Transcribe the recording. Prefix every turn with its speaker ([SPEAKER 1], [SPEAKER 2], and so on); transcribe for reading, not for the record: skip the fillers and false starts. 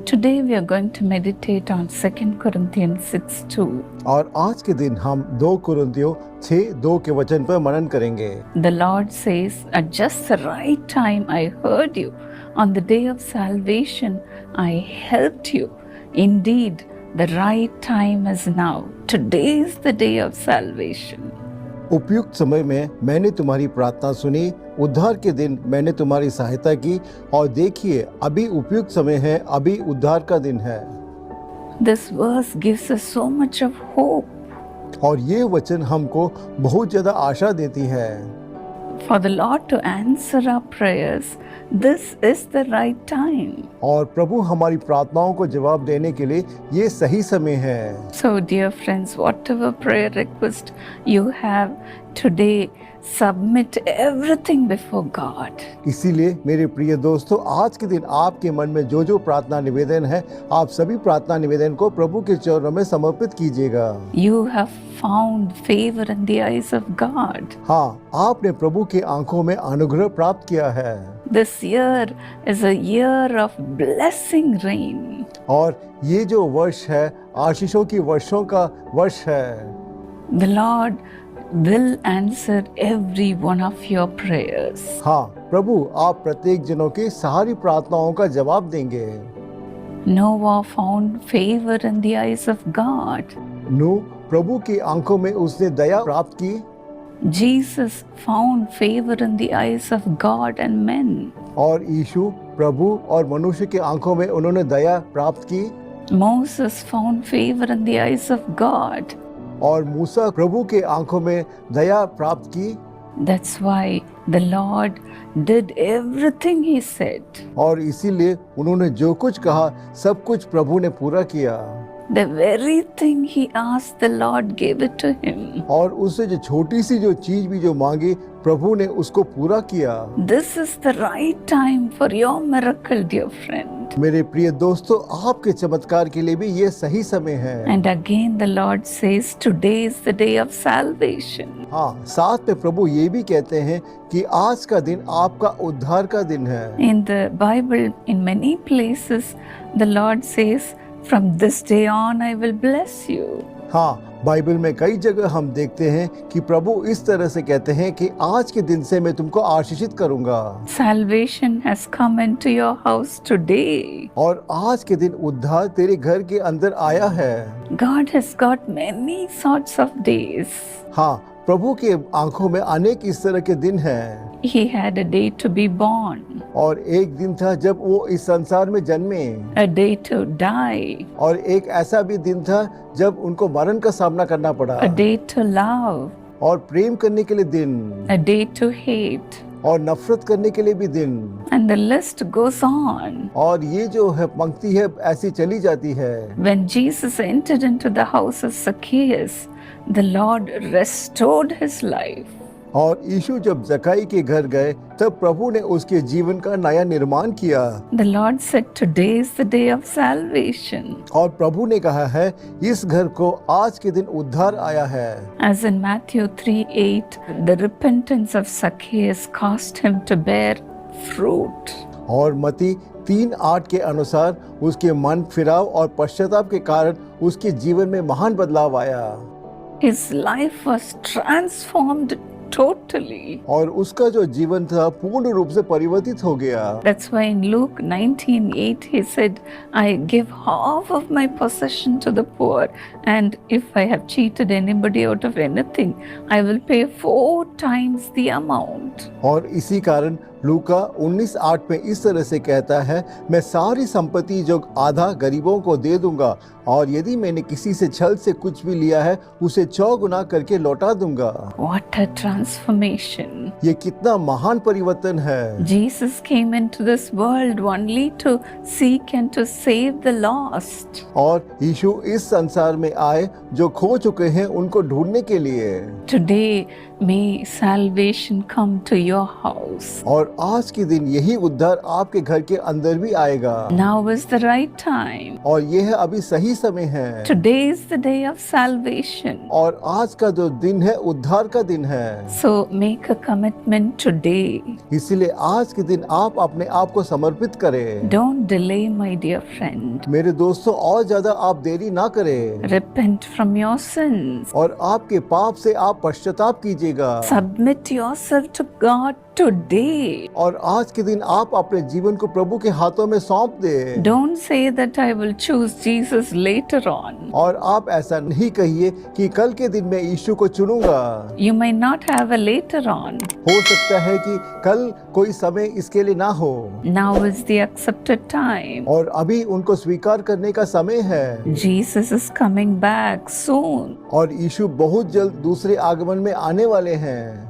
[SPEAKER 1] Today we are going to meditate on 2 Corinthians 6:2.
[SPEAKER 2] और आज के दिन हम 2 कुरिन्थियों 6:2 के वचन पर मनन करेंगे।
[SPEAKER 1] The Lord says, at just the right time I heard you. On the day of salvation I helped you. Indeed, the right time is now. Today is the day of salvation.
[SPEAKER 2] उपयुक्त समय में मैंने तुम्हारी प्रार्थना सुनी, उद्धार के दिन मैंने तुम्हारी सहायता की, और देखिए अभी उपयुक्त समय है, अभी उद्धार का दिन है।
[SPEAKER 1] This verse gives us so much of hope.
[SPEAKER 2] और ये वचन हमको बहुत ज्यादा आशा देती है।
[SPEAKER 1] For the Lord to answer our prayers, this is the right time.
[SPEAKER 2] और प्रभु हमारी प्रार्थनाओं को जवाब देने के लिए ये सही समय है।
[SPEAKER 1] So, dear friends, whatever prayer request you have today, submit everything before God.
[SPEAKER 2] इसीलिए मेरे प्रिय दोस्तों, आज के दिन आपके मन में जो जो प्रार्थना निवेदन है, आप सभी प्रार्थना निवेदन को प्रभु के चरणों में समर्पित कीजिएगा।
[SPEAKER 1] You have found favor in the eyes of God.
[SPEAKER 2] हाँ, आपने प्रभु की आंखों में अनुग्रह प्राप्त किया है।
[SPEAKER 1] This year is a year of blessing rain.
[SPEAKER 2] और ये जो वर्ष है, आशीषों की वर्षों का वर्ष है।
[SPEAKER 1] The Lord will answer every one of your prayers.
[SPEAKER 2] हाँ, प्रभु आप प्रत्येक जनों की सारी प्रार्थनाओं का जवाब देंगे।
[SPEAKER 1] Noah found favor in the eyes of God.
[SPEAKER 2] नूह प्रभु की आंखों में उसने दया प्राप्त की।
[SPEAKER 1] Jesus found favor in the eyes of God and men.
[SPEAKER 2] और यीशु प्रभु और मनुष्य की आंखों में उन्होंने दया प्राप्त की।
[SPEAKER 1] Moses found favor in the eyes of God.
[SPEAKER 2] और मूसा प्रभु के आंखों में दया प्राप्त की।
[SPEAKER 1] That's why the Lord did everything he said.
[SPEAKER 2] और इसीलिए उन्होंने जो कुछ कहा, सब कुछ प्रभु ने पूरा किया।
[SPEAKER 1] The very thing he asked, the Lord gave it to him.
[SPEAKER 2] और उससे जो छोटी सी जो चीज भी जो मांगी, प्रभु ने उसको पूरा किया।
[SPEAKER 1] This is the right time for your miracle, dear friend.
[SPEAKER 2] मेरे प्रिय दोस्तों, आपके चमत्कार के लिए भी ये सही समय है।
[SPEAKER 1] And again the Lord says, today is the day of salvation.
[SPEAKER 2] हाँ, साथ में प्रभु ये भी कहते हैं कि आज का दिन आपका उद्धार का दिन है।
[SPEAKER 1] In the Bible, in many places, the Lord says, from this day on I will bless you.
[SPEAKER 2] हाँ, बाइबल में कई जगह हम देखते हैं कि प्रभु इस तरह से कहते हैं कि आज के दिन से मैं तुमको आशीषित करूंगा।
[SPEAKER 1] Salvation has come into your house today.
[SPEAKER 2] और आज के दिन उद्धार तेरे घर के अंदर आया है।
[SPEAKER 1] God has got many sorts of days.
[SPEAKER 2] हाँ, प्रभु के आंखों में अनेक इस तरह के दिन हैं।
[SPEAKER 1] He had a day to be born,
[SPEAKER 2] और एक दिन था जब वो इस संसार में जन्मे,
[SPEAKER 1] a day to die,
[SPEAKER 2] और एक ऐसा भी दिन था जब उनको मरण का सामना करना पड़ा,
[SPEAKER 1] a day to love,
[SPEAKER 2] और प्रेम करने के लिए दिन,
[SPEAKER 1] a day to hate,
[SPEAKER 2] और नफरत करने के लिए भी दिन।
[SPEAKER 1] and the list goes on.
[SPEAKER 2] और ये जो है पंक्ति है ऐसी चली जाती है।
[SPEAKER 1] When Jesus entered into the house of Zacchaeus, the Lord restored his life.
[SPEAKER 2] और यीशु जब जकाई के घर गए, तब प्रभु ने उसके जीवन का नया निर्माण किया।
[SPEAKER 1] The Lord said, today is the day of salvation.
[SPEAKER 2] और प्रभु ने कहा है, इस घर को आज के दिन उद्धार आया है।
[SPEAKER 1] As in Matthew 3:8, the repentance of Zacchaeus caused him to bear fruit.
[SPEAKER 2] और मती 3:8 के अनुसार उसके मन फिराव और पश्चाताप के कारण उसके जीवन में महान बदलाव आया।
[SPEAKER 1] His life was transformed totally.
[SPEAKER 2] और उसका जो जीवन था पूर्ण रूप से परिवर्तित हो गया।
[SPEAKER 1] That's why in Luke 19:8 he said, I give half of my possession to the poor, and if I have cheated anybody out of anything, I will pay 4 times the amount.
[SPEAKER 2] और इसी कारण लूका 19:8 में इस तरह से कहता है, मैं सारी संपत्ति जो आधा गरीबों को दे दूंगा, और यदि मैंने किसी से छल से कुछ भी लिया है, उसे 4 गुना करके लौटा दूंगा।
[SPEAKER 1] What a transformation.
[SPEAKER 2] ये कितना महान परिवर्तन है।
[SPEAKER 1] Jesus came into this world only to seek and to save the lost.
[SPEAKER 2] और यीशु इस संसार में आए जो खो चुके हैं उनको ढूंढने के लिए।
[SPEAKER 1] Today may salvation come to your house.
[SPEAKER 2] और और आज के दिन यही उद्धार आपके घर के अंदर भी आएगा।
[SPEAKER 1] Now is the right time.
[SPEAKER 2] और ये है अभी सही समय है।
[SPEAKER 1] Today is the day of salvation.
[SPEAKER 2] और आज का जो दिन है उद्धार का दिन है।
[SPEAKER 1] So make a commitment today.
[SPEAKER 2] इसीलिए आज के दिन आप अपने आप को समर्पित करें।
[SPEAKER 1] Don't delay, my dear friend.
[SPEAKER 2] मेरे दोस्तों, और ज्यादा आप देरी ना करें
[SPEAKER 1] Repent from your sins.
[SPEAKER 2] और आपके पाप से आप पश्चाताप कीजिएगा।
[SPEAKER 1] Submit yourself to God today.
[SPEAKER 2] और आज के दिन आप अपने जीवन को प्रभु के हाथों में सौंप दे।
[SPEAKER 1] Don't say that I will choose Jesus later on.
[SPEAKER 2] और आप ऐसा नहीं कहिए कि कल के दिन मैं यीशु को चुनूंगा।
[SPEAKER 1] You may not have a later on.
[SPEAKER 2] हो सकता है कि कल कोई समय इसके लिए ना हो।
[SPEAKER 1] Now is the accepted time.
[SPEAKER 2] और अभी उनको स्वीकार करने का समय है।
[SPEAKER 1] Jesus is coming back soon.
[SPEAKER 2] और यीशु बहुत जल्द दूसरे आगमन में आने वाले हैं।